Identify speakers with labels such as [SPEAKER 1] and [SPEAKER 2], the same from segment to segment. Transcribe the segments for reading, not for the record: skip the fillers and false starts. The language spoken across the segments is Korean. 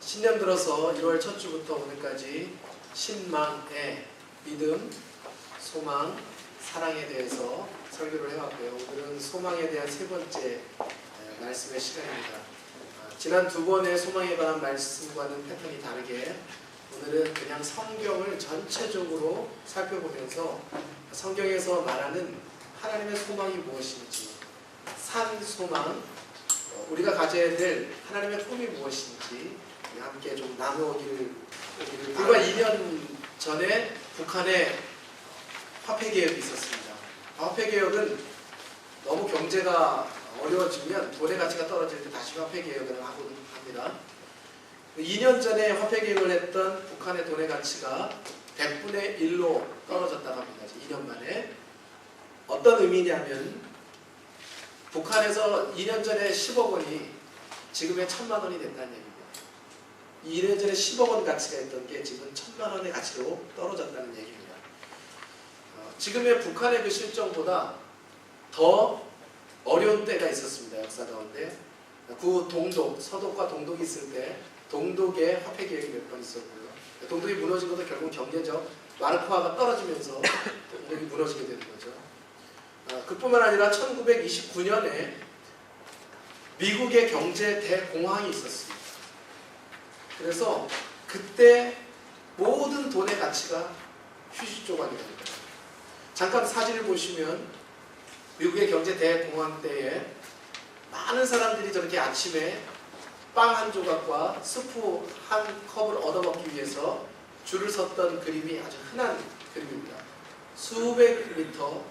[SPEAKER 1] 신년 들어서 1월 첫 주부터 오늘까지 신망의 믿음, 소망, 사랑에 대해서 설교를 해왔고요. 오늘은 소망에 대한 세 번째 말씀의 시간입니다. 지난 두 번의 소망에 관한 말씀과는 패턴이 다르게 오늘은 그냥 성경을 전체적으로 살펴보면서 성경에서 말하는 하나님의 소망이 무엇인지, 산 소망, 우리가 가져야 될 하나님의 꿈이 무엇인지 함께 좀 나누기를. 불과 2년 전에 북한에 화폐개혁이 있었습니다. 화폐개혁은 너무 경제가 어려워지면 돈의 가치가 떨어질 때 다시 화폐개혁을 하곤 합니다. 2년 전에 화폐개혁을 했던 북한의 돈의 가치가 100분의 1로 떨어졌다고 합니다. 2년 만에. 어떤 의미냐면 북한에서 2년 전에 10억 원이 지금의 1,000만 원이 됐다는 얘기입니다. 2년 전에 10억 원 가치가 있던 게 지금 1,000만 원의 가치로 떨어졌다는 얘기입니다. 지금의 북한의 그 실정보다 더 어려운 때가 있었습니다. 역사 가운데. 구 동독, 서독과 동독이 있을 때 동독의 화폐개혁이 몇 번 있었고요. 동독이 무너진 것도 결국 경제적 마르크화가 떨어지면서 동독이 무너지게 되는 거죠. 그뿐만 아니라 1929년에 미국의 경제 대공황이 있었습니다. 그래서 그때 모든 돈의 가치가 휴지 조각이 됩니다. 잠깐 사진을 보시면 미국의 경제 대공황 때에 많은 사람들이 저렇게 아침에 빵 한 조각과 스프 한 컵을 얻어먹기 위해서 줄을 섰던 그림이 아주 흔한 그림입니다. 수백 미터,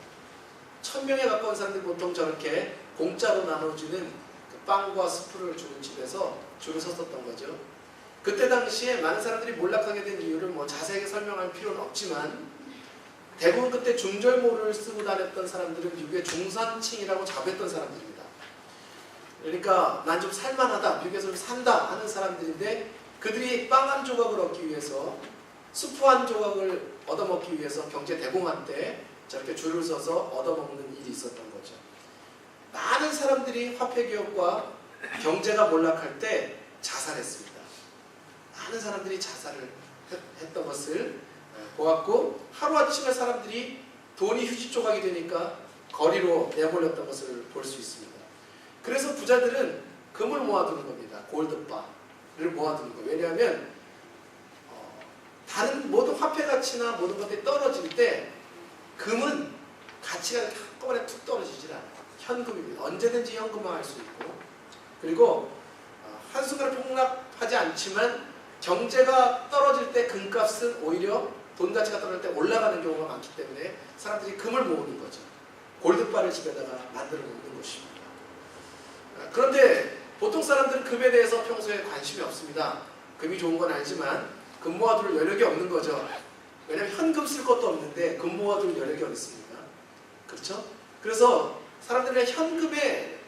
[SPEAKER 1] 1,000명에 가까운 사람들이 보통 저렇게 공짜로 나눠주는 그 빵과 스프를 주는 집에서 줄을 섰었던 거죠. 그때 당시에 많은 사람들이 몰락하게 된 이유를 자세하게 설명할 필요는 없지만 대부분 그때 중절모를 쓰고 다녔던 사람들은 미국의 중산층이라고 자부했던 사람들입니다. 그러니까 난 좀 살만하다, 미국에서 좀 산다 하는 사람들인데 그들이 빵 한 조각을 얻기 위해서, 스프 한 조각을 얻어먹기 위해서 경제 대공황 때 저렇게 줄을 서서 얻어먹는 일이 있었던 거죠. 많은 사람들이 화폐개혁과 경제가 몰락할 때 자살했습니다. 많은 사람들이 자살을 했던 것을 보았고, 하루아침에 사람들이 돈이 휴지 조각이 되니까 거리로 내몰렸던 것을 볼 수 있습니다. 그래서 부자들은 금을 모아두는 겁니다. 골드바를 모아두는 거예요. 왜냐하면 다른 모든 화폐 가치나 모든 것들이 떨어질 때 금은 가치가 이렇게 한꺼번에 툭 떨어지질 않아요. 현금입니다. 언제든지 현금화할 수 있고, 그리고 한순간에 폭락하지 않지만 경제가 떨어질 때 금값은 오히려 돈 가치가 떨어질 때 올라가는 경우가 많기 때문에 사람들이 금을 모으는 거죠. 골드바를 집에다가 만들어 놓는 것입니다. 그런데 보통 사람들은 금에 대해서 평소에 관심이 없습니다. 금이 좋은 건 알지만 금 모아둘 여력이 없는 거죠. 왜냐하면 현금 쓸 것도 없는데 금 모아둘 여력이 어디 있습니까? 그렇죠? 그래서 사람들은 현금에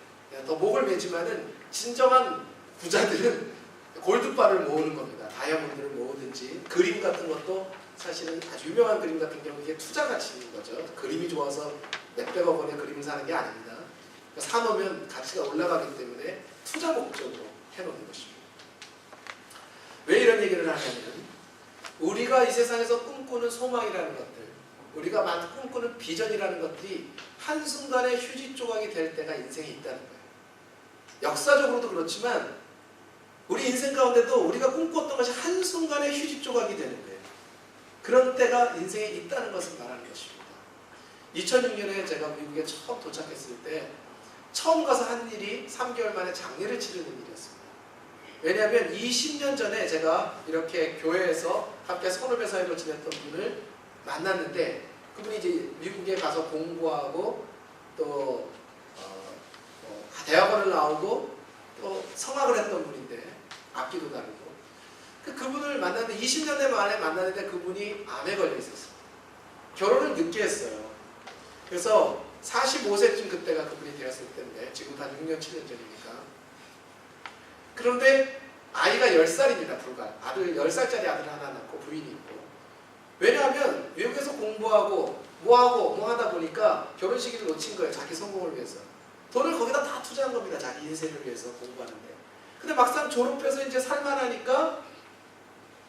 [SPEAKER 1] 더 목을 매지만은 진정한 부자들은 골드바를 모으는 겁니다. 다이아몬드를 모으든지, 그림 같은 것도 사실은 아주 유명한 그림 같은 경우 이게 투자 가치인 거죠. 그림이 좋아서 몇백억 원의 그림을 사는 게 아닙니다. 사놓으면 가치가 올라가기 때문에 투자 목적으로 해놓는 것입니다. 왜 이런 얘기를 하냐면 우리가 이 세상에서 꿈꾸는 소망이라는 것들, 우리가 꿈꾸는 비전이라는 것들이 한순간에 휴지 조각이 될 때가 인생에 있다는 거예요. 역사적으로도 그렇지만 우리 인생 가운데도 우리가 꿈꿨던 것이 한순간에 휴지 조각이 되는 거예요. 그런 때가 인생에 있다는 것을 말하는 것입니다. 2006년에 제가 미국에 처음 도착했을 때 처음 가서 한 일이 3개월 만에 장례를 치르는 일이었습니다. 왜냐하면 20년 전에 제가 이렇게 교회에서 함께 선후배 사이로 지냈던 분을 만났는데 그분이 이제 미국에 가서 공부하고 또 대학원을 나오고 또 성악을 했던 분인데 악기도 다루고 그분을 만났는데 20년 만에 만났는데 그분이 암에 걸려 있었어요. 결혼을 늦게 했어요. 그래서 45세쯤 그때가 그분이 되었을 때인데 지금 한 6년 7년 전이니까. 그런데 아이가 10살입니다. 불과 아들 10살짜리 아들 하나 낳고 부인이 있고. 왜냐하면 외국에서 공부하고 뭐 하다 보니까 결혼 시기를 놓친 거예요. 자기 성공을 위해서. 돈을 거기다 다 투자한 겁니다. 자기 인생을 위해서 공부하는데. 근데 막상 졸업해서 이제 살만하니까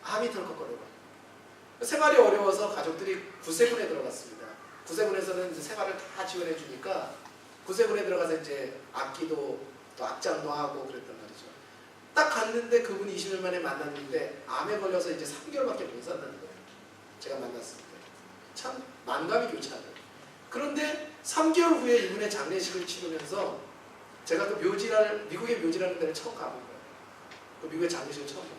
[SPEAKER 1] 암이 덜컥거려요. 생활이 어려워서 가족들이 구세군에 들어갔습니다. 구세군에서는 이제 생활을 다 지원해 주니까 구세군에 들어가서 이제 악기도 또 악장도 하고 그랬단 말이죠. 딱 갔는데 그분이 20년 만에 만났는데 암에 걸려서 이제 3개월밖에 못 산다는 거예요. 제가 만났을 때. 참 만감이 교차하죠. 그런데 3개월 후에 이분의 장례식을 치르면서 제가 그 미국의 묘지라는 데를 처음 가본 거예요. 그 미국의 장례식을 처음 본 거죠.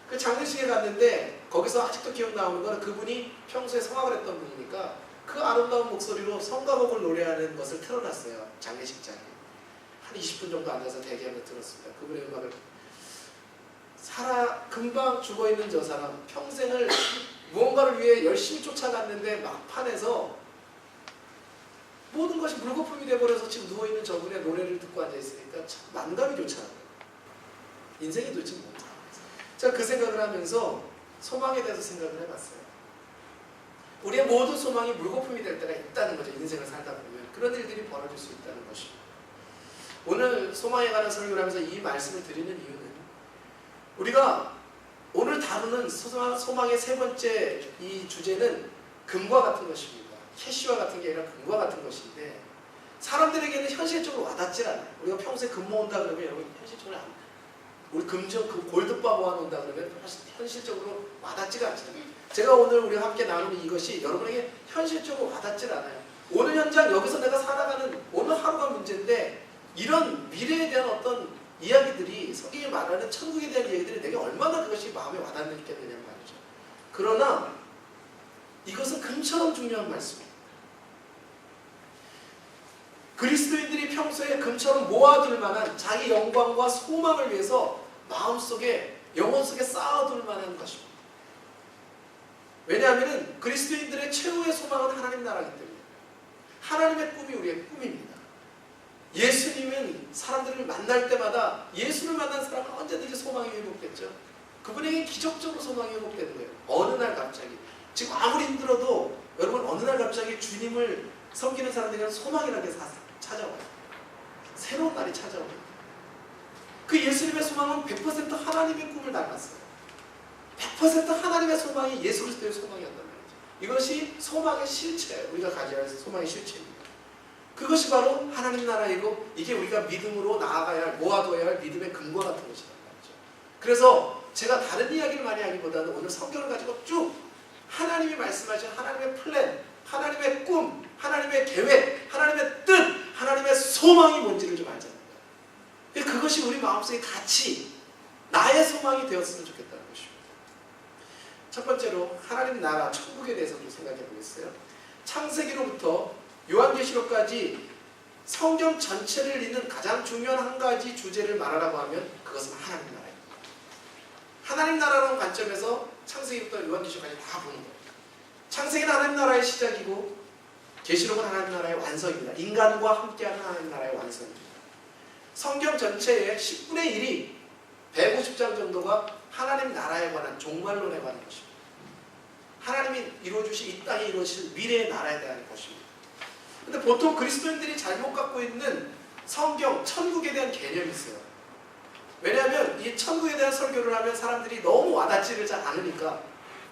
[SPEAKER 1] 그 장례식에 갔는데 거기서 아직도 기억 나오는 건 그분이 평소에 성악을 했던 분이니까 그 아름다운 목소리로 성가곡을 노래하는 것을 틀어놨어요. 장례식장에. 한 20분 정도 앉아서 대기하며 들었습니다. 그분의 음악을. 금방 죽어있는 저 사람 평생을 무언가를 위해 열심히 쫓아갔는데 막판에서 모든 것이 물거품이 돼버려서 지금 누워있는 저분의 노래를 듣고 앉아있으니까 참 만감이 교차하는 거예요. 인생이 도대체 뭔가. 제가 그 생각을 하면서 소망에 대해서 생각을 해봤어요. 우리의 모든 소망이 물거품이 될 때가 있다는 거죠. 인생을 살다 보면. 그런 일들이 벌어질 수 있다는 것입니다. 오늘 소망에 관한 설교를 하면서 이 말씀을 드리는 이유는 우리가 오늘 다루는 소망의 세 번째 이 주제는 금과 같은 것입니다. 캐시와 같은 게 아니라 금과 같은 것인데 사람들에게는 현실적으로 와닿지 않아요. 우리가 평소에 금 모은다 그러면 여러분 현실적으로 안 돼요. 우리 그 골드바 모아놓는다 그러면 현실적으로 와닿지가 않잖아요. 제가 오늘 우리가 함께 나누는 이것이 여러분에게 현실적으로 와닿지 않아요. 오늘 현장 여기서 내가 살아가는 오늘 하루가 문제인데 이런 미래에 대한 어떤 이야기들이 성경이 말하는 천국에 대한 이야기들이 내게 얼마나 그것이 마음에 와닿겠느냐 말이죠. 그러나 이것은 금처럼 중요한 말씀이에요. 그리스도인들이 평소에 금처럼 모아둘 만한 자기 영광과 소망을 위해서 마음속에 영혼 속에 쌓아둘 만한 것입니다. 왜냐하면 그리스도인들의 최후의 소망은 하나님 나라이기 때문에 하나님의 꿈이 우리의 꿈입니다. 예수님은 사람들을 만날 때마다 예수를 만난 사람은 언제든지 소망이 회복됐죠. 그분에게 기적적으로 소망이 회복되는 거예요. 어느 날 갑자기 지금 아무리 힘들어도 여러분 어느 날 갑자기 주님을 섬기는 사람들에게는 소망이라는 게 찾아와요. 새로운 날이 찾아와요. 그 예수님의 소망은 100% 하나님의 꿈을 닮았어요. 100% 하나님의 소망이 예수 그리스도의 소망이었단 말이죠. 이것이 소망의 실체예요. 우리가 가져야 할 소망의 실체입니다. 그것이 바로 하나님 나라이고 이게 우리가 믿음으로 나아가야 할, 모아둬야 할 믿음의 근거 같은 것이란 말이죠. 그래서 제가 다른 이야기를 많이 하기보다는 오늘 성경을 가지고 쭉 하나님이 말씀하신 하나님의 플랜, 하나님의 꿈, 하나님의 계획, 하나님의 뜻, 하나님의 소망이 뭔지를 좀 알자는 거예요. 그것이 우리 마음속에 같이 나의 소망이 되었으면 좋겠다는 것입니다. 첫 번째로 하나님 나라, 천국에 대해서 좀 생각해 보겠어요. 창세기로부터 요한계시록까지 성경 전체를 잇는 가장 중요한 한 가지 주제를 말하라고 하면 그것은 하나님 나라입니다. 하나님 나라라는 관점에서 창세기부터 요한계시록까지 다 보는 거예요. 창세기는 하나님 나라의 시작이고 계시록은 하나님 나라의 완성입니다. 인간과 함께하는 하나님 나라의 완성입니다. 성경 전체의 10분의 1이 150장 정도가 하나님 나라에 관한 종말론에 관한 것입니다. 하나님이 이루어주신 이 땅에 이루어질 미래의 나라에 대한 것입니다. 근데 보통 그리스도인들이 잘못 갖고 있는 성경, 천국에 대한 개념이 있어요. 왜냐하면 이 천국에 대한 설교를 하면 사람들이 너무 와닿지를 잘 않으니까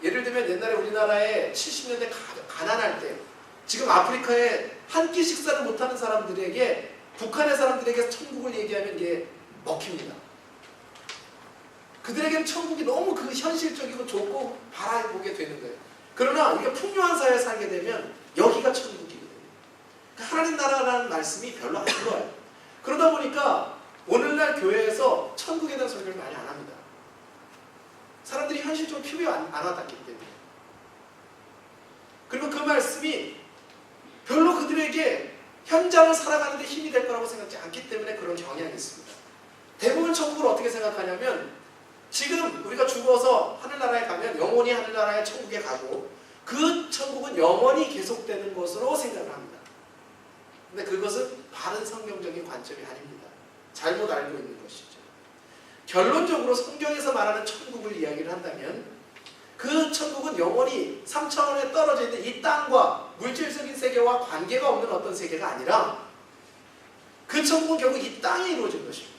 [SPEAKER 1] 예를 들면 옛날에 우리나라에 70년대 가난할 때 지금 아프리카에 한 끼 식사를 못하는 사람들에게 북한의 사람들에게 천국을 얘기하면 이게 먹힙니다. 그들에게는 천국이 너무 그 현실적이고 좋고 바라보게 되는 거예요. 그러나 우리가 풍요한 사회에 살게 되면 여기가 천국이거든요. 하나님 나라라는 말씀이 별로 안 들어와요. 그러다 보니까 오늘날 교회에서 천국에 대한 설교를 많이 안 합니다. 사람들이 현실적으로 필요에 안 와닿기 때문에. 그리고 그 말씀이 별로 그들에게 현장을 살아가는 데 힘이 될 거라고 생각하지 않기 때문에 그런 경향이 있습니다. 대부분 천국을 어떻게 생각하냐면 지금 우리가 죽어서 하늘나라에 가면 영원히 하늘나라의 천국에 가고 그 천국은 영원히 계속되는 것으로 생각을 합니다. 근데 그것은 바른 성경적인 관점이 아닙니다. 잘못 알고 있는 것이죠. 결론적으로 성경에서 말하는 천국을 이야기를 한다면 그 천국은 영원히 3차원에 떨어져 있는 이 땅과 물질적인 세계와 관계가 없는 어떤 세계가 아니라 그 천국은 결국 이 땅에 이루어진 것입니다.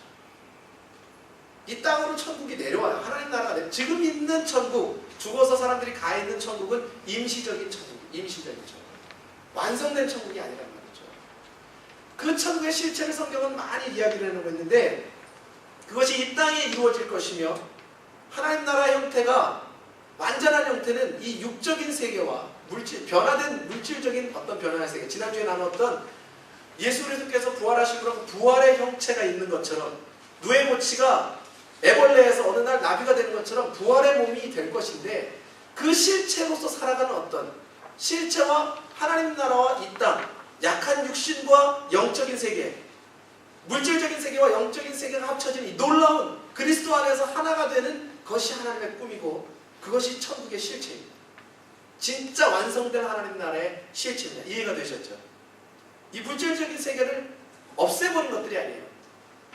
[SPEAKER 1] 이 땅으로 천국이 내려와요. 하나님 나라가 내려. 지금 있는 천국, 죽어서 사람들이 가 있는 천국은 임시적인 천국, 임시적인 천국. 완성된 천국이 아니란 말이죠. 그 천국의 실체를 성경은 많이 이야기를 해놓고 있는데 그것이 이 땅에 이루어질 것이며 하나님 나라의 형태가 완전한 형태는 이 육적인 세계와 변화된 물질적인 어떤 변화의 세계, 지난주에 나눴던 예수 그리스도께서 부활하신 그런 부활의 형체가 있는 것처럼 누에 모치가 애벌레에서 어느 날 나비가 되는 것처럼 부활의 몸이 될 것인데 그 실체로서 살아가는 어떤 실체와 하나님 나라와 이 땅, 약한 육신과 영적인 세계, 물질적인 세계와 영적인 세계가 합쳐진 이 놀라운 그리스도 안에서 하나가 되는 것이 하나님의 꿈이고 그것이 천국의 실체입니다. 진짜 완성된 하나님 나라의 실체입니다. 이해가 되셨죠? 이 물질적인 세계를 없애버린 것들이 아니에요.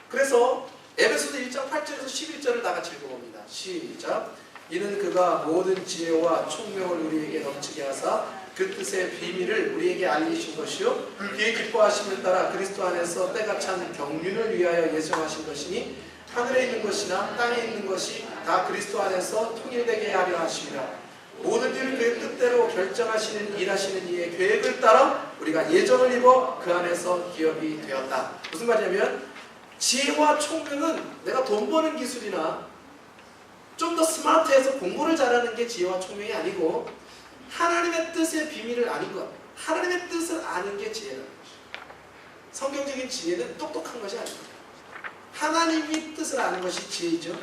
[SPEAKER 1] 그래서 에베소서 1장 8절에서 11절을 다 같이 읽어봅니다. 시작. 이는 그가 모든 지혜와 총명을 우리에게 넘치게 하사 그 뜻의 비밀을 우리에게 알리신 것이요 그의 기뻐하심을 따라 그리스도 안에서 때가 찬 경륜을 위하여 예정하신 것이니 하늘에 있는 것이나 땅에 있는 것이 다 그리스도 안에서 통일되게 하려 하심이라. 모든 일을 그의 뜻대로 결정하시는 일하시는 이의 계획을 따라 우리가 예정을 입어 그 안에서 기업이 되었다. 무슨 말이냐면 지혜와 총명은 내가 돈 버는 기술이나 좀 더 스마트해서 공부를 잘하는 게 지혜와 총명이 아니고 하나님의 뜻의 비밀을 아는 것, 하나님의 뜻을 아는 게 지혜라는 것이죠. 성경적인 지혜는 똑똑한 것이 아닙니다. 하나님의 뜻을 아는 것이 지혜이죠.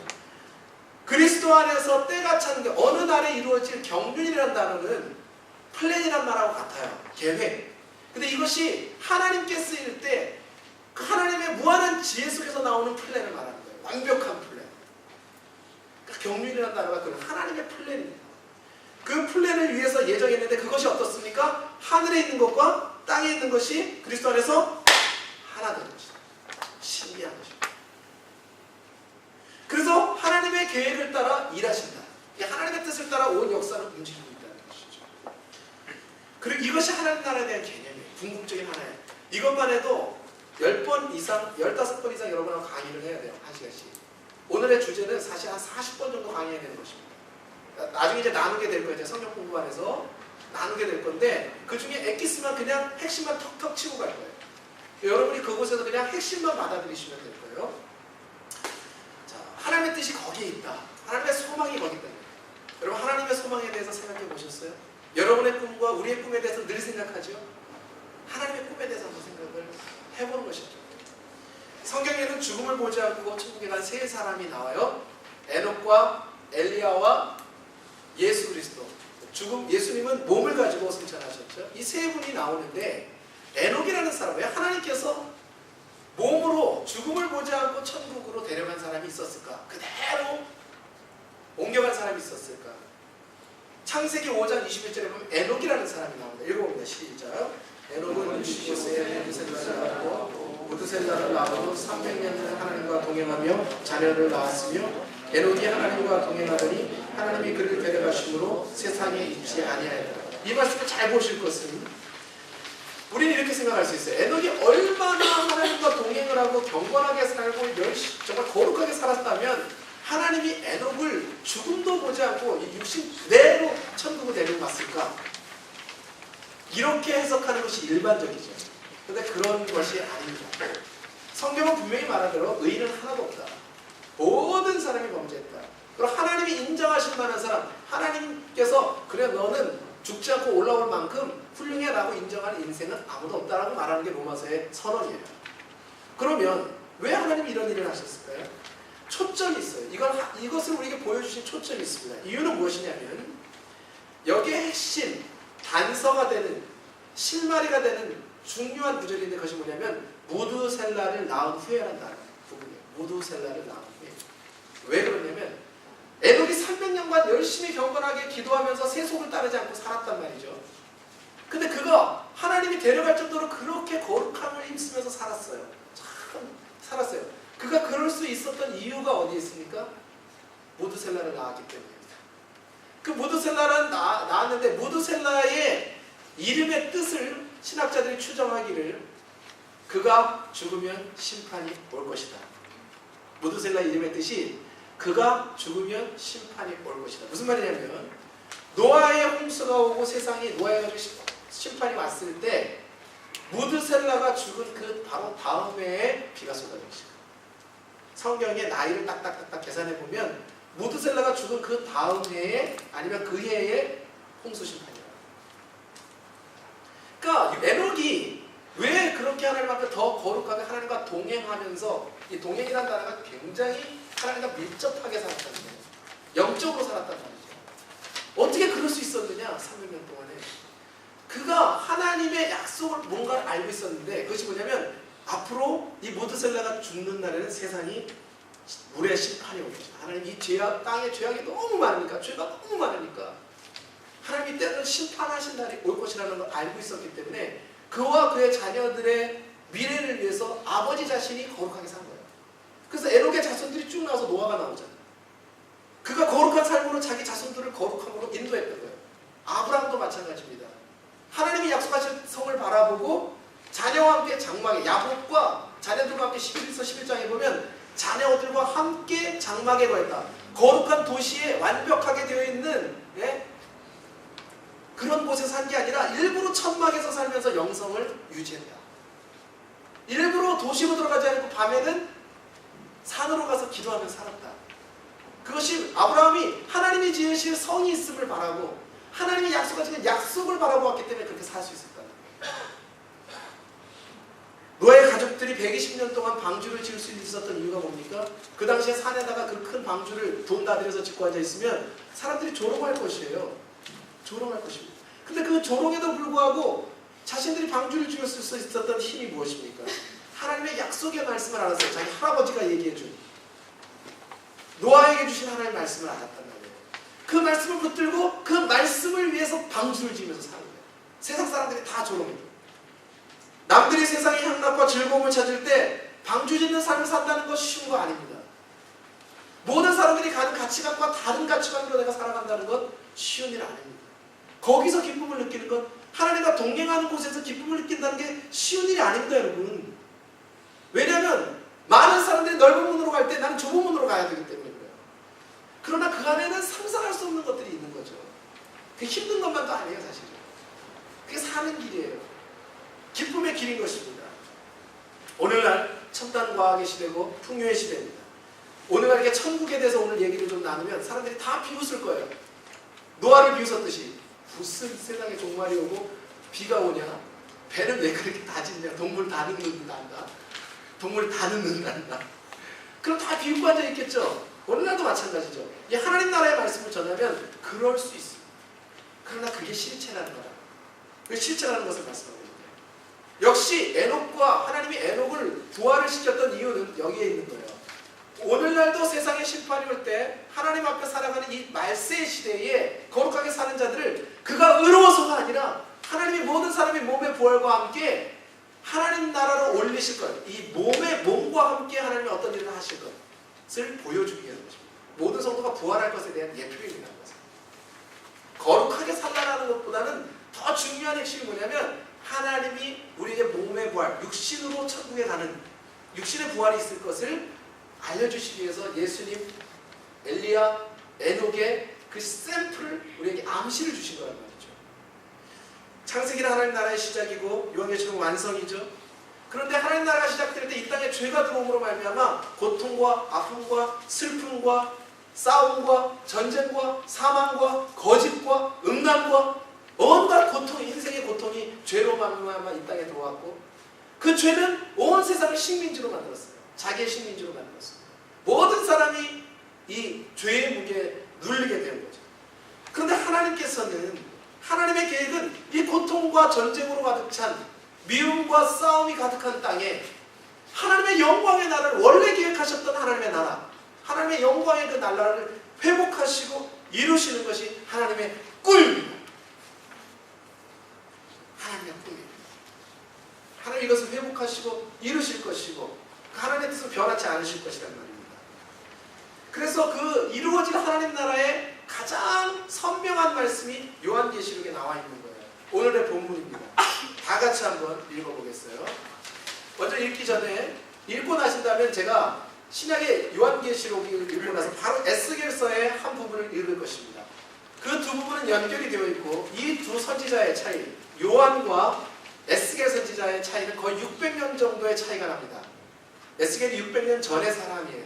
[SPEAKER 1] 그리스도 안에서 때가 찬 게 어느 날에 이루어질 경륜이라는 단어는 플랜이란 말하고 같아요. 계획. 근데 이것이 하나님께 쓰일 때 그 하나님의 무한한 지혜 속에서 나오는 플랜을 말하는 거예요. 완벽한 플랜. 그러니까 경륜이라는 단어가 그런 하나님의 플랜입니다. 그 플랜을 위해서 예정했는데 그것이 어떻습니까? 하늘에 있는 것과 땅에 있는 것이 그리스도 안에서 하나 되는 것이다. 신기한 것입니다. 그래서 하나님의 계획을 따라 일하신다. 하나님의 뜻을 따라 온 역사는 움직이고 있다는 것이죠. 그리고 이것이 하나님 나라에 대한 개념이에요. 궁극적인 하나예요. 이것만 해도 10번 이상, 15번 이상 여러분하고 강의를 해야 돼요. 1시간씩. 오늘의 주제는 사실 한 40번 정도 강의해야 되는 것입니다. 나중에 이제 나누게 될 거예요. 성경 공부반에서 나누게 될 건데 그 중에 엑기스만 그냥 핵심만 턱턱 치고 갈 거예요. 여러분이 그곳에서 그냥 핵심만 받아들이시면 될 거예요. 자, 하나님의 뜻이 거기에 있다. 하나님의 소망이 거기 있다. 여러분 하나님의 소망에 대해서 생각해 보셨어요? 여러분의 꿈과 우리의 꿈에 대해서 늘 생각하죠? 하나님의 꿈에 대해서 한번 생각을 해보는 것이죠. 성경에는 죽음을 보지 않고 천국에 간 세 사람이 나와요. 에녹과 엘리야와 예수 그리스도. 예수님은 몸을 가지고 승천하셨죠. 이 세 분이 나오는데 에녹이라는 사람, 왜 하나님께서 몸으로 죽음을 보지 않고 천국으로 데려간 사람이 있었을까? 그대로 옮겨간 사람이 있었을까? 창세기 5장 21절에 보면 에녹이라는 사람이 나옵니다. 읽어봅니다. 시작. 에녹은 65세에 무드셀라를 낳고 무드셀라를 낳고 300년을 하나님과 동행하며 자녀를 낳았으며 에녹이 하나님과 동행하더니 하나님이 그를 데려가심으로 세상에 있지 아니하였다. 이 말씀을 잘 보실 것은 우리는 이렇게 생각할 수 있어요. 에녹이 얼마나 하나님과 동행을 하고 경건하게 살고 정말 거룩하게 살았다면 하나님이 에녹을 죽음도 보지 않고 이 육신 그대로 천국으로 데리고 갔을까? 이렇게 해석하는 것이 일반적이죠. 그런데 그런 것이 아닙니다. 성경은 분명히 말하대로 의인은 하나도 없다. 모든 사람이 범죄했다. 그리고 하나님이 인정하실 만한 사람, 하나님께서 그래 너는 죽지 않고 올라올 만큼 훌륭해라고 인정하는 인생은 아무도 없다라고 말하는 게 로마서의 선언이에요. 그러면 왜 하나님이 이런 일을 하셨을까요? 초점이 있어요. 이것을 우리에게 보여주신 초점이 있습니다. 이유는 무엇이냐면 여기에 핵심, 단서가 되는 실마리가 되는 중요한 구절인데 그것이 뭐냐면 무드셀라를 낳은 후에라는 부분이에요. 무드셀라를 낳은 후에. 왜 그러냐면 에녹이 300년간 열심히 경건하게 기도하면서 세속을 따르지 않고 살았단 말이죠. 근데 그가 하나님이 데려갈 정도로 그렇게 거룩함을 힘쓰면서 살았어요. 참 살았어요. 그가 그럴 수 있었던 이유가 어디에 있습니까? 무드셀라를 낳았기 때문입니다. 그 무드셀라를 낳았는데 무드셀라의 이름의 뜻을 신학자들이 추정하기를 그가 죽으면 심판이 올 것이다. 무드셀라 이름의 뜻이 그가 죽으면 심판이 올 것이다. 무슨 말이냐면 노아의 홍수가 오고 세상이 노아에 가지고 심판이 왔을 때 무드셀라가 죽은 그 바로 다음 해에 비가 쏟아진 것이다. 성경의 나이를 딱딱딱딱 계산해 보면 무드셀라가 죽은 그 다음 해에 아니면 그 해에 홍수 심판이야. 그러니까 에녹이 왜 그렇게 하나님 앞에 더 거룩하게 하나님과 동행하면서 이 동행이라는 단어가 굉장히 하나님과 밀접하게 살았다는 거예요. 영적으로 살았단 말이죠. 어떻게 그럴 수 있었느냐? 300년 동안에 그가 하나님의 약속을 뭔가를 알고 있었는데 그것이 뭐냐면 앞으로 이 무드셀라가 죽는 날에는 세상이 물의 심판이 올 것이다. 하나님 이 죄악, 땅의 죄악이 너무 많으니까 죄가 너무 많으니까 하나님이 때로는 심판하신 날이 올 것이라는 걸 알고 있었기 때문에 그와 그의 자녀들의 미래를 위해서 아버지 자신이 거룩하게 산 거예요. 그래서 에녹의 자손들이 쭉 나와서 노아가 나오잖아요. 그가 거룩한 삶으로 자기 자손들을 거룩함으로 인도했던 거예요. 아브라함도 마찬가지입니다. 하나님이 약속하신 성을 바라보고 자녀와 함께 장막에 야곱과 자녀들과 함께 11서 11장에 보면 자녀들과 함께 장막에 거했다. 거룩한 도시에 완벽하게 되어 있는 그런 곳에 산 게 아니라 일부러 천막에서 살면서 영성을 유지했다. 일부러 도시로 들어가지 않고 밤에는 산으로 가서 기도하며 살았다. 그것이 아브라함이 하나님이 지으신 성이 있음을 바라고 하나님이 약속하신 약속을 바라보았기 때문에 그렇게 살 수 있었다. 노아의 가족들이 120년 동안 방주를 지을 수 있었던 이유가 뭡니까? 그 당시에 산에다가 그 큰 방주를 돈 다 들여서 짓고 앉아 있으면 사람들이 조롱할 것이에요. 조롱할 것입니다. 근데 그 조롱에도 불구하고 자신들이 방주를 지을 수 있었던 힘이 무엇입니까? 하나님의 약속의 말씀을 알았어요. 자기 할아버지가 얘기해준 노아에게 주신 하나님의 말씀을 알았단 말이에요. 그 말씀을 붙들고 그 말씀을 위해서 방주를 지으면서 사는 거예요. 세상 사람들이 다 조롱해요. 남들이 세상의 향락과 즐거움을 찾을 때 방주 짓는 삶을 산다는 건 쉬운 거 아닙니다. 모든 사람들이 가는 가치관과 다른 가치관으로 내가 살아간다는 건 쉬운 일 아닙니다. 거기서 기쁨을 느끼는 건 하나님과 동행하는 곳에서 기쁨을 느낀다는 게 쉬운 일이 아닙니다, 여러분. 왜냐하면 많은 사람들이 넓은 문으로 갈 때 나는 좁은 문으로 가야 되기 때문에 그래요. 그러나 그 안에는 상상할 수 없는 것들이 있는 거죠. 그게 힘든 것만도 아니에요, 사실은. 그게 사는 길이에요. 기쁨의 길인 것입니다. 오늘날 첨단과학의 시대고 풍요의 시대입니다. 오늘날 이렇게 천국에 대해서 오늘 얘기를 좀 나누면 사람들이 다 비웃을 거예요. 노아를 비웃었듯이 무슨 세상에 종말이 오고 비가 오냐? 배는 왜 그렇게 다 짓냐? 동물 다 늙는단다. 동물 다 늙는단다. 그럼 다 비웃고 앉아있겠죠? 오늘날도 마찬가지죠. 이 하나님 나라의 말씀을 전하면 그럴 수 있습니다. 그러나 그게 실체라는 거라. 그 실체라는 것을 말씀합니다. 역시 에녹과 하나님이 에녹을 부활을 시켰던 이유는 여기에 있는 거예요. 오늘날도 세상에 심판이 올 때 하나님 앞에 살아가는 이 말세의 시대에 거룩하게 사는 자들을 그가 의로워서가 아니라 하나님이 모든 사람의 몸의 부활과 함께 하나님 나라로 올리실 것, 이 몸과 함께 하나님이 어떤 일을 하실 것을 보여주기 위한 것입니다. 모든 성도가 부활할 것에 대한 예표입니다. 거룩하게 살라는 것보다는 더 중요한 핵심이 뭐냐면 하나님이 우리의 몸의 부활, 육신으로 천국에 가는 육신의 부활이 있을 것을 알려주시기 위해서 예수님, 엘리야, 에녹의 그 샘플을 우리에게 암시를 주신 거란 말이죠. 창세기는 하나님 나라의 시작이고 요한계시록은 완성이죠. 그런데 하나님 나라가 시작될 때 이 땅에 죄가 들어옴으로 말미암아 고통과 아픔과 슬픔과 싸움과 전쟁과 사망과 거짓과 음란과 온갖 고통, 인생의 고통이 죄로 말미암아 이 땅에 들어왔고 그 죄는 온 세상을 식민지로 만들었어요. 자기의 식민지로 만들었어요. 모든 사람이 이 죄의 무게에 눌리게 된 거죠. 그런데 하나님께서는 하나님의 계획은 이 고통과 전쟁으로 가득 찬 미움과 싸움이 가득한 땅에 하나님의 영광의 나라를 원래 계획하셨던 하나님의 나라, 하나님의 영광의 그 나라를 회복하시고 이루시는 것이 하나님의 꿈입니다. 하나님의 꿈입니다. 하나님 이것을 회복하시고 이루실 것이고 그 하나님의 뜻을 변하지 않으실 것이란 말입니다. 그래서 그 이루어질 하나님 나라의 가장 선명한 말씀이 요한계시록에 나와 있는 거예요. 오늘의 본문입니다. 다 같이 한번 읽어보겠어요. 먼저 읽기 전에 읽고 나신 다음에 제가 신약의 요한계시록을 읽고 나서 바로 에스겔서의 한 부분을 읽을 것입니다. 그 두 부분은 연결이 되어 있고 이 두 선지자의 차이, 요한과 에스겔 선지자의 차이는 거의 600년 정도의 차이가 납니다. 에스겔이 600년 전의 사람이에요.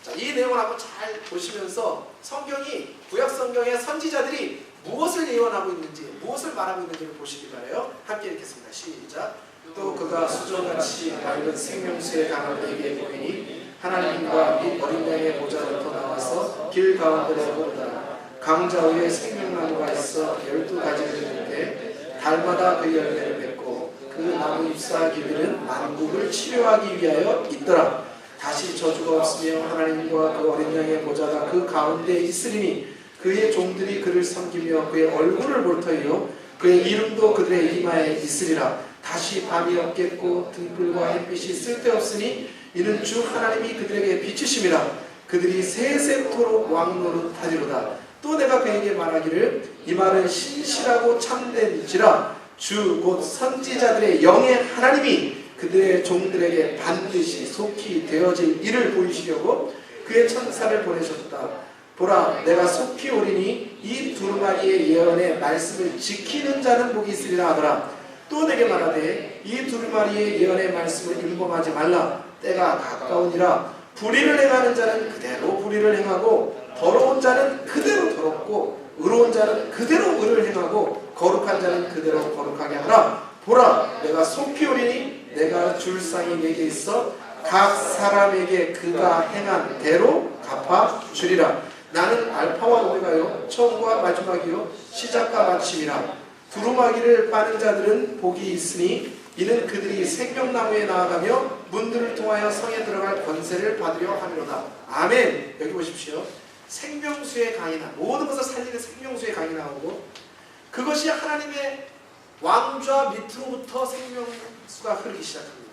[SPEAKER 1] 자, 이 내용을 한번 잘 보시면서 성경이, 구약 성경의 선지자들이 무엇을 예언하고 있는지, 무엇을 말하고 있는지를 보시기 바라요. 함께 읽겠습니다. 시작. 또 그가 수정같이 맑은 생명수의 강을 내게 보이니 하나님과 및 어린 양의 보좌로부터 나와서 길 가운데로 오르다. 강자 위에 생명나무가 있어 12가지를 있는데 달마다 그 열매를 맺고 그 나무 잎사 길이는 만국을 치료하기 위하여 있더라. 다시 저주가 없으며 하나님과 그 어린 양의 보좌가 그 가운데 있으리니 그의 종들이 그를 섬기며 그의 얼굴을 볼 터이요 그의 이름도 그들의 이마에 있으리라. 다시 밤이 없겠고 등불과 햇빛이 쓸데없으니 이는 주 하나님이 그들에게 비추심이라. 그들이 세세토록 왕노릇하리로다. 또 내가 그에게 말하기를 이 말은 신실하고 참된지라. 주 곧 선지자들의 영의 하나님이 그들의 종들에게 반드시 속히 되어질 일을 보이시려고 그의 천사를 보내셨다. 보라, 내가 속히 오리니 이 두루마리의 예언의 말씀을 지키는 자는 복이 있으리라 하더라. 또 내게 말하되 이 두루마리의 예언의 말씀을 율법하지 말라. 때가 가까우니라. 불의를 행하는 자는 그대로 불의를 행하고 더러운 자는 그대로 더럽고 의로운 자는 그대로 의를 행하고 거룩한 자는 그대로 거룩하게 하라. 보라, 내가 속히 오리니 내가 줄 상이 내게 있어 각 사람에게 그가 행한 대로 갚아 주리라. 나는 알파와 오메가요 처음과 마지막이요 시작과 마침이라. 두루마기를 빠는 자들은 복이 있으니 이는 그들이 생명나무에 나아가며 문들을 통하여 성에 들어갈 권세를 받으려 함이로다. 아멘. 여기 보십시오. 생명수의 강이 나, 모든 것을 살리는 생명수의 강이 나오고 그것이 하나님의 왕좌 밑으로부터 생명수가 흐르기 시작합니다.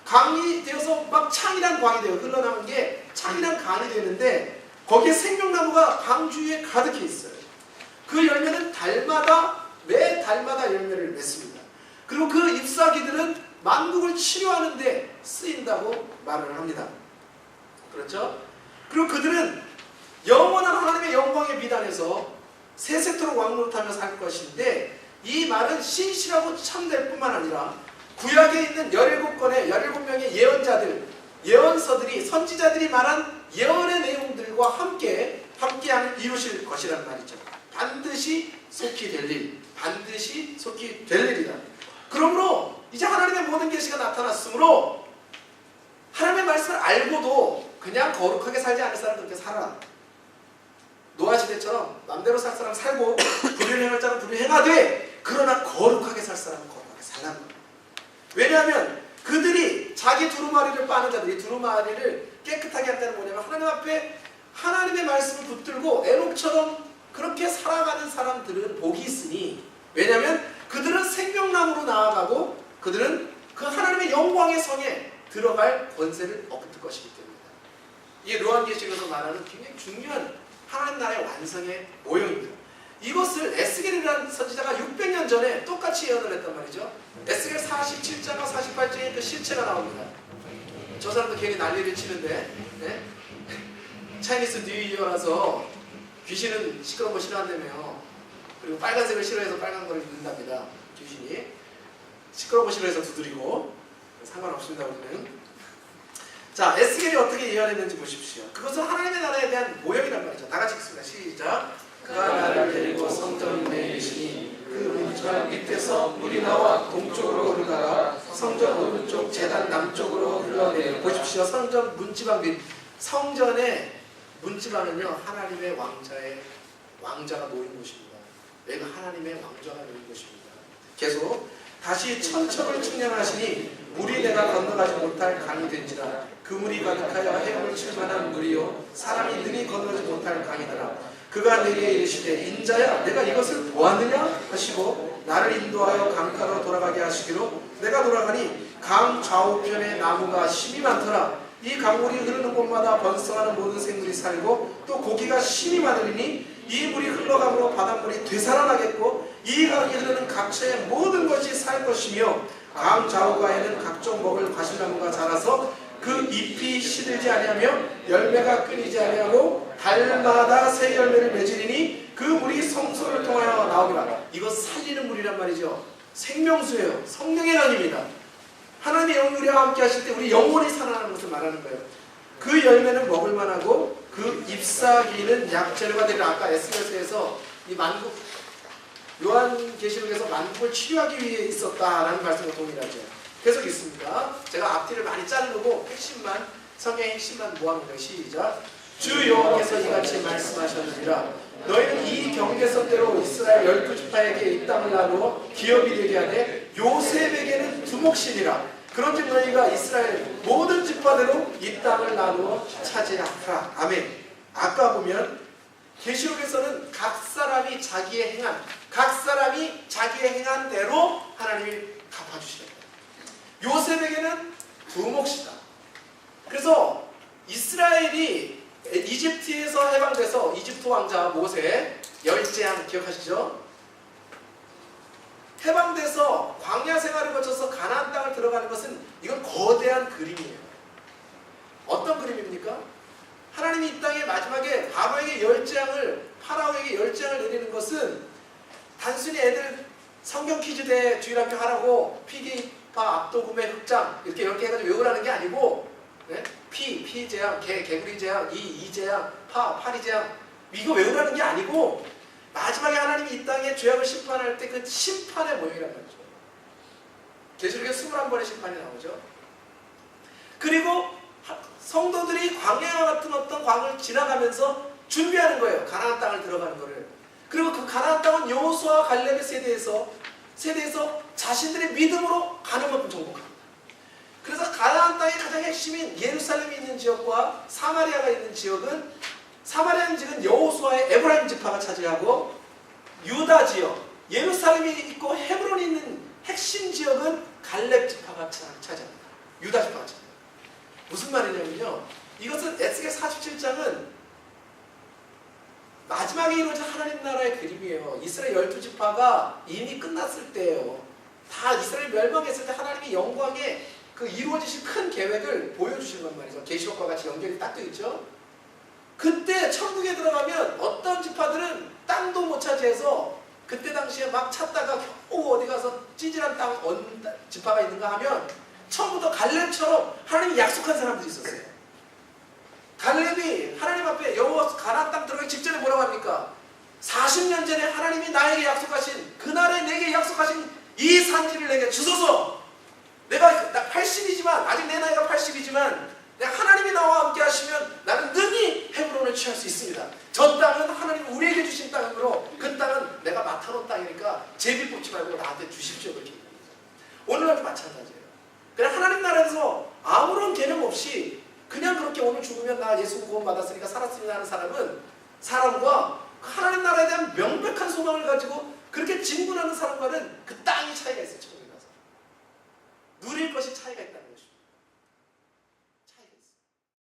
[SPEAKER 1] 강이 되어서 막 창이란 광이 되어 흘러나오는 게 창이란 강이 되는데 거기에 생명나무가 강 주위에 가득해 있어요. 그 열매는 매 달마다 열매를 맺습니다. 그리고 그 잎사귀들은 만국을 치료하는 데 쓰인다고 말을 합니다. 그렇죠? 그리고 그들은 영원한 하나님의 영광의 비단에서 세세토록 왕노릇하며 살 것인데 이 말은 신실하고 참될 뿐만 아니라 구약에 있는 17명의 예언자들, 예언서들이, 선지자들이 말한 예언의 내용들과 함께하는 이루실 것이란 말이죠. 반드시 속히 될 일, 반드시 속히 될 일이다. 그러므로 이제 하나님의 모든 계시가 나타났으므로 하나님의 말씀을 알고도 그냥 거룩하게 살지 않을 사람 그렇게 살아라. 노아 시대처럼 맘대로 살 사람 살고 불의를 행할 자는 불의를 행하되 그러나 거룩하게 살 사람은 거룩하게 살라는 거예요. 왜냐하면 그들이 자기 두루마리를 빠는 자들, 이 두루마리를 깨끗하게 할 때는 뭐냐면 하나님 앞에 하나님의 말씀을 붙들고 에녹처럼 그렇게 살아가는 사람들은 복이 있으니, 왜냐하면 그들은 생명나무로 나아가고 그들은 그 하나님의 영광의 성에 들어갈 권세를 얻을 것이기 때문이다. 이게 요한계시록에서 말하는 굉장히 중요한 하나님 나라의 완성의 모형입니다. 이것을 에스겔이라는 선지자가 600년 전에 똑같이 예언을 했단 말이죠. 에스겔 47장과 48장에 그 실체가 나옵니다. 저 사람도 괜히 난리를 치는데, 네? 차이니스 뉴 이어라서 귀신은 시끄러운 거 싫어한다며요. 그리고 빨간색을 싫어해서 빨간 걸 입는답니다. 귀신이 시끄러운 거 싫어해서 두드리고 상관없습니다. 우리는. 자, 에스겔이 어떻게 예언했는지 보십시오. 그것은 하나님의 나라에 대한 모형이란 말이죠. 다 같이 읽습니다. 시작. 그가 나를 데리고 성전 내에 계시니 그 문지방 밑에서 물이 나와 동쪽으로 흐르다가 성전 오른쪽 제단 남쪽으로 흘러내려. 보십시오. 성전 문지방 밑. 성전의 문지방은요 하나님의 왕자가 놓인 곳입니다. 내가 하나님의 왕자가 놓인 곳입니다. 계속 다시 천척을 측량하시니 물이 내가 건너가지 못할 강이 된지라. 그 물이 가득하여 헤엄을 칠 만한 물이요 사람이 능히 건너지 못할 강이더라. 그가 내게 이르시되 인자야 내가 이것을 보았느냐 하시고 나를 인도하여 강가로 돌아가게 하시기로 내가 돌아가니 강 좌우편에 나무가 심이 많더라. 이 강물이 흐르는 곳마다 번성하는 모든 생물이 살고 또 고기가 심이 많으니 이 물이 흘러감으로 바닷물이 되살아나겠고 이 강이 흐르는 각처의 모든 것이 살 것이며 강 좌우가에는 각종 먹을 과실나무가 자라서 그 잎이 시들지 아니하며 열매가 끊이지 아니하고 달마다 새 열매를 맺으리니 그 물이 성소를 통하여 나오리라. 이거 살리는 물이란 말이죠. 생명수예요. 성령의 강입니다. 하나님의 영이 우리와 함께 하실 때 우리 영혼이 살아나는 것을 말하는 거예요. 그 열매는 먹을 만하고 그 잎사귀는 약재료가 되리라. 아까 에스겔서에서 이 만국 요한계시록에서 만국을 치료하기 위해 있었다라는 말씀과 동일하죠. 계속 있습니다. 제가 앞뒤를 많이 자르고 핵심만, 성경의 핵심만 모아놓은 시작. 주 여호와께서 이같이 말씀하셨느니라. 너희는 이 경계선대로 이스라엘 12지파에게 이 땅을 나누어 기업이 되게 하되 요셉에게는 두 몫이니라. 그런즉 너희가 이스라엘 모든 지파대로 이 땅을 나누어 차지하라. 아멘. 아까 보면 계시록에서는 각 사람이 자기의 행한 대로 하나님이 갚아주시는 거예요. 요셉에게는 두 몫이다. 그래서 이스라엘이 이집트에서 해방돼서 이집트 왕자 모세 열재앙 기억하시죠? 해방돼서 광야 생활을 거쳐서 가나안 땅을 들어가는 것은 이건 거대한 그림이에요. 어떤 그림입니까? 하나님이 이 땅에 마지막에 바로에게 파라오에게 열재앙을 내리는 것은 단순히 애들 성경 퀴즈 대 주일학교 하라고 피기파 압도금의 흑장 이렇게 10개 해가지고 외우라는 게 아니고, 네? 피재앙, 개구리재앙, 이재앙, 파리재앙 이거 외우라는 게 아니고 마지막에 하나님이 이 땅에 죄악을 심판할 때 그 심판의 모형이란 말이죠. 계시록에 21번의 심판이 나오죠. 그리고 성도들이 광야와 같은 어떤 광을 지나가면서 준비하는 거예요. 가나안 땅을 들어가는 거를. 그리고 그 가나안 땅은 여호수아와 갈렙의 세대에서 자신들의 믿음으로 가는 것을 정복합니다. 그래서 가나안 땅의 가장 핵심인 예루살렘이 있는 지역과 사마리아가 있는 지역은, 사마리아는 지금 여호수아의 에브라임 지파가 차지하고, 유다 지역, 예루살렘이 있고 헤브론이 있는 핵심 지역은 갈렙 지파가 차지합니다. 유다 지파가 차지합니다. 무슨 말이냐면요, 이것은 에스겔 47장은 마지막에 이루어진 하나님 나라의 그림이에요. 이스라엘 12지파가 이미 끝났을 때예요. 다 이스라엘 멸망했을 때 하나님이 영광의 그 이루어지신 큰 계획을 보여주시는 건 말이죠. 계시록과 같이 연결이 딱 되어 있죠. 그때 천국에 들어가면 어떤 지파들은 땅도 못 차지해서 그때 당시에 막 찾다가 겨우 어디 가서 찌질한 땅 지파가 있는가 하면 처음부터 갈렙처럼 하나님이 약속한 사람들이 있었어요. 갈렙이 하나님 앞에 여호와 가나안 땅 들어가기 직전에 뭐라고 합니까? 40년 전에 하나님이 나에게 약속하신, 그날에 내게 약속하신 이 산지를 내게 주소서. 내가 80이지만 아직 내 나이가 80이지만 내가 하나님이 나와 함께 하시면 나는 능히 헤브론을 취할 수 있습니다. 저 땅은 하나님이 우리에게 주신 땅이므로 그 땅은 내가 맡아놓은 땅이니까 제비 뽑지 말고 나한테 주십시오. 그렇게 오늘날도 마찬가지예요. 그냥 하나님 나라에서 아무런 개념 없이 그냥 그렇게 오늘 죽으면 나 예수 구원 받았으니까 살았습니다 하는 사람과 하나님 나라에 대한 명백한 소망을 가지고 그렇게 진군하는 사람과는 그 땅이 차이가 있어요. 천국에 가서 누릴 것이 차이가 있다는 것입니다.